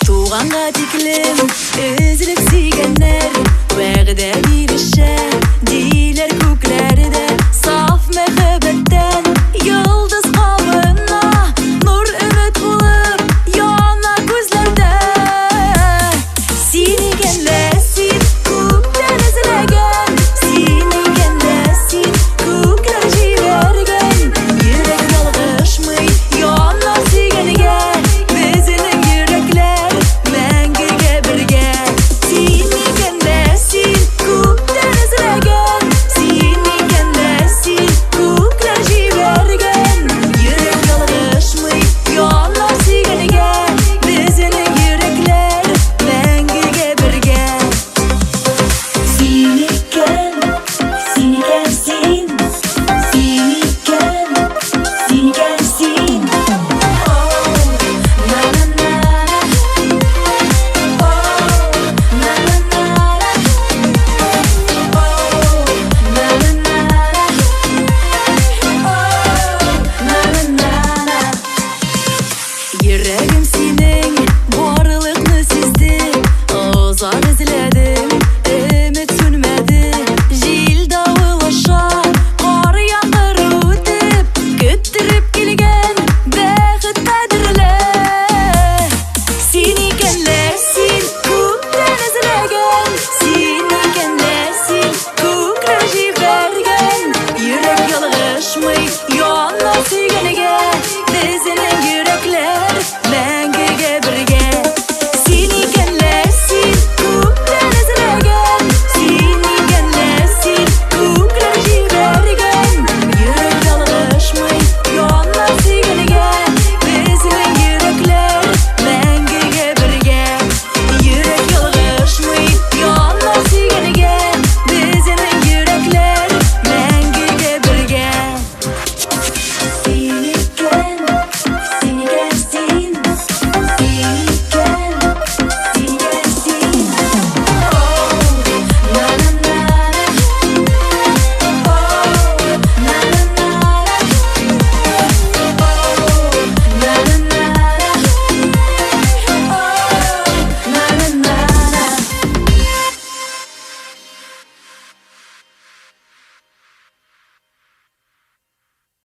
Туғанға текілім үзіліп сүйгеннер уәғді беріші дейлер көклерді саф мәхәббәттен йылдыз қабына нұр үміт болып яна көзлерді сен екенді сен көктен ізілеген сен екенді сен көклер жіберген жүрек жалғышмай яна сүйгенге біздің yürekler мәңгіге бірге сен екенді сен көктен ізілеген сен екенді сен көклер жіберген жүрек жалғышмай яна сүйгенге біздің yürekler мәңгіге бірге сен екен сен екен сен сен екен сен екен сен Йөрәгем синең